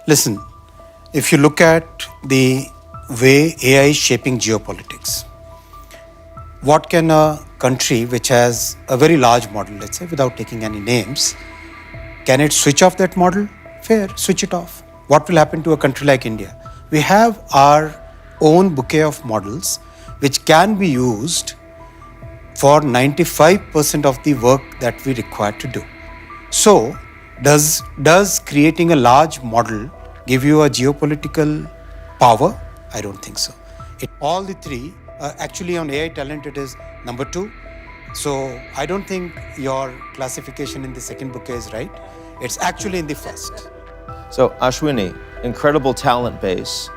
Listen, if you look at the way AI is shaping geopolitics, what can a country which has a very large model, let's say, without taking any names, can it switch off that model? Fair, switch it off. What will happen to a country like India? We have our own bouquet of models which can be used for 95% of the work that we require to do. So, does creating a large model give you a geopolitical power? I don't think so. All the three, actually on AI talent, it is number 2. So I don't think your classification in the second bouquet is right. It's actually in the first. So Ashwini, incredible talent base,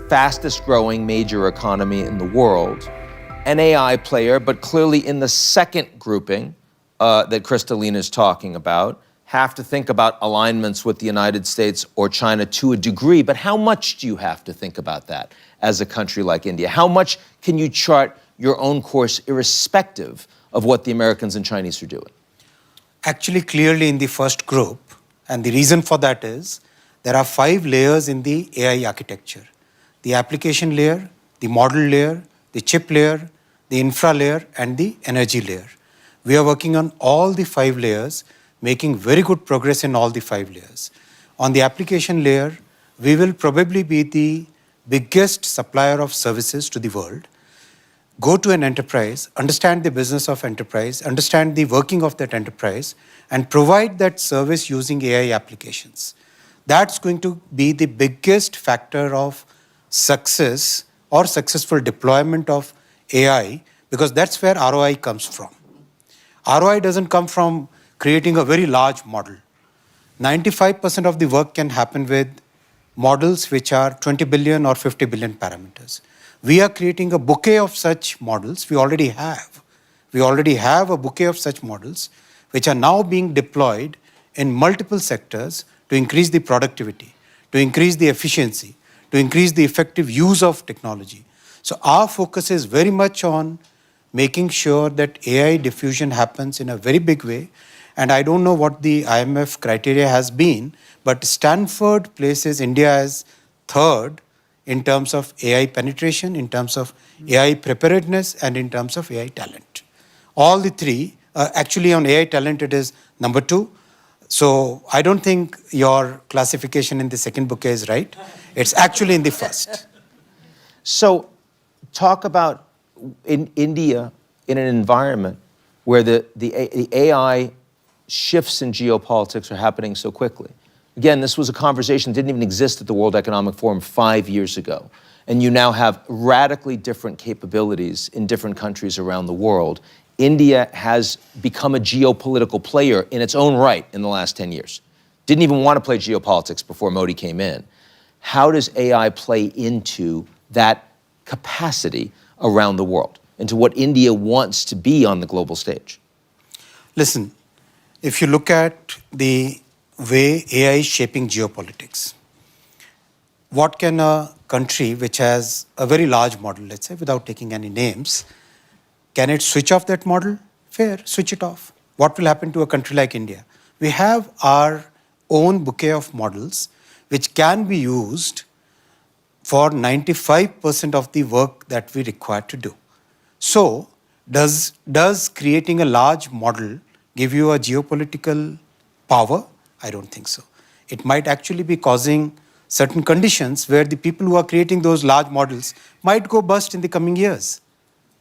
fastest growing major economy in the world, an AI player, but clearly in the second grouping that Kristalina is talking about, have to think about alignments with the United States or China to a degree, but how much do you have to think about that as a country like India? How much can you chart your own course irrespective of what the Americans and Chinese are doing? Actually, clearly in the first group, and the reason for that is there are 5 layers in the AI architecture. The application layer, the model layer, the chip layer, the infra layer, and the energy layer. We are working on all the 5 layers, making very good progress in all the 5 layers. On the application layer, we will probably be the biggest supplier of services to the world. Go to an enterprise, understand the business of enterprise, understand the working of that enterprise, and provide that service using AI applications. That's going to be the biggest factor of success or successful deployment of AI, because that's where ROI comes from. ROI doesn't come from creating a very large model. 95% of the work can happen with models which are 20 billion or 50 billion parameters. We are creating a bouquet of such models. We already have a bouquet of such models which are now being deployed in multiple sectors to increase the productivity, to increase the efficiency, to increase the effective use of technology. So our focus is very much on making sure that AI diffusion happens in a very big way. And I don't know what the IMF criteria has been, but Stanford places India as 3rd in terms of AI penetration, in terms of AI preparedness, and in terms of AI talent. All the 3, actually on AI talent it is number 2. So I don't think your classification in the second bouquet is right. It's actually in the first. So talk about in India, in an environment where the AI shifts in geopolitics are happening so quickly. Again, this was a conversation that didn't even exist at the World Economic Forum 5 years ago. And you now have radically different capabilities in different countries around the world. India has become a geopolitical player in its own right in the last 10 years. Didn't even want to play geopolitics before Modi came in. How does AI play into that capacity around the world, into what India wants to be on the global stage? Listen, if you look at the way AI is shaping geopolitics, what can a country which has a very large model, let's say, without taking any names, can it switch off that model? Fair, switch it off. What will happen to a country like India? We have our own bouquet of models which can be used for 95% of the work that we require to do. So, does creating a large model give you a geopolitical power? I don't think so. It might actually be causing certain conditions where the people who are creating those large models might go bust in the coming years.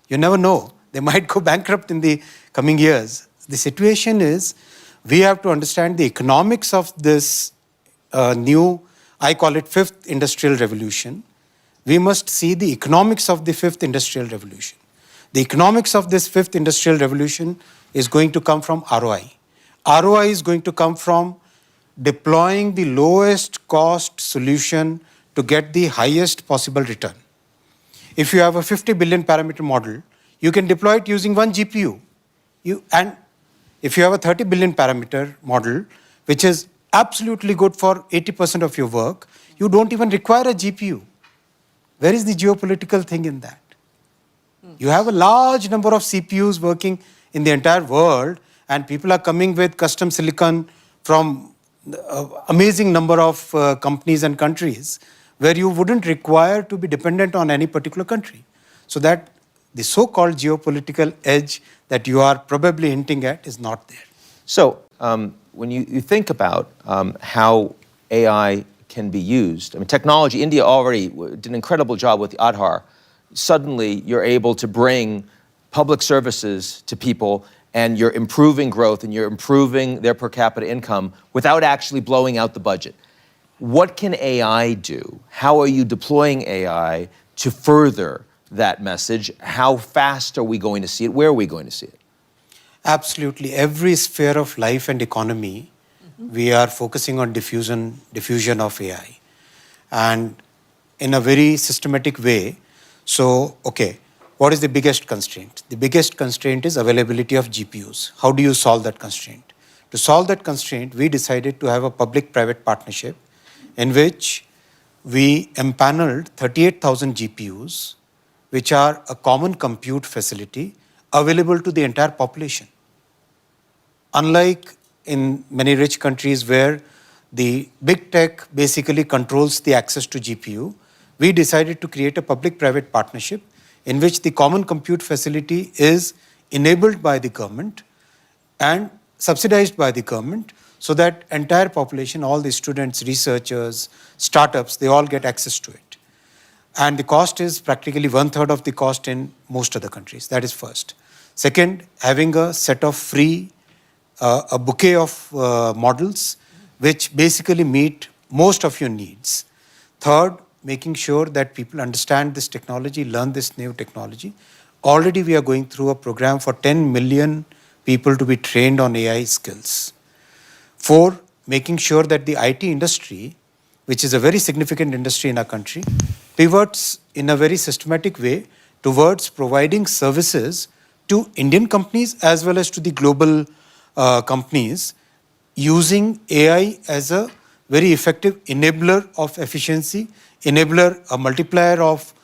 You never know. They might go bankrupt in the coming years. The situation is, we have to understand the economics of this new, I call it 5th industrial revolution. We must see the economics of the 5th industrial revolution. The economics of this 5th industrial revolution is going to come from ROI. ROI is going to come from deploying the lowest cost solution to get the highest possible return. If you have a 50 billion parameter model, you can deploy it using 1 GPU. And if you have a 30 billion parameter model, which is absolutely good for 80% of your work, you don't even require a GPU. Where is the geopolitical thing in that? You have a large number of CPUs working in the entire world, and people are coming with custom silicon from amazing number of companies and countries where you wouldn't require to be dependent on any particular country. So that the so-called geopolitical edge that you are probably hinting at is not there. So when you think about how AI can be used, I mean, technology, India already did an incredible job with the Aadhaar. Suddenly, you're able to bring public services to people, and you're improving growth, and you're improving their per capita income without actually blowing out the budget. What can AI do? How are you deploying AI to further that message? How fast are we going to see it? Where are we going to see it? Absolutely. Every sphere of life and economy, we are focusing on diffusion of AI. And in a very systematic way. So, okay, what is the biggest constraint? The biggest constraint is availability of GPUs. How do you solve that constraint? To solve that constraint, we decided to have a public-private partnership in which we empaneled 38,000 GPUs, which are a common compute facility available to the entire population. Unlike in many rich countries where the big tech basically controls the access to GPU, we decided to create a public-private partnership in which the common compute facility is enabled by the government and subsidized by the government so that entire population, all the students, researchers, startups, they all get access to it. And the cost is practically 1/3 of the cost in most other countries. That is first. Second, having a set of free, a bouquet of models which basically meet most of your needs. Third, making sure that people understand this technology, learn this new technology. Already we are going through a program for 10 million people to be trained on AI skills. Four, making sure that the IT industry, which is a very significant industry in our country, pivots in a very systematic way towards providing services to Indian companies as well as to the global companies using AI as a very effective enabler of efficiency, enabler, a multiplier of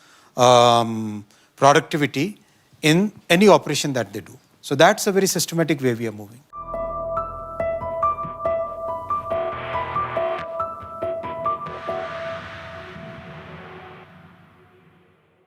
productivity in any operation that they do. So that's a very systematic way we are moving.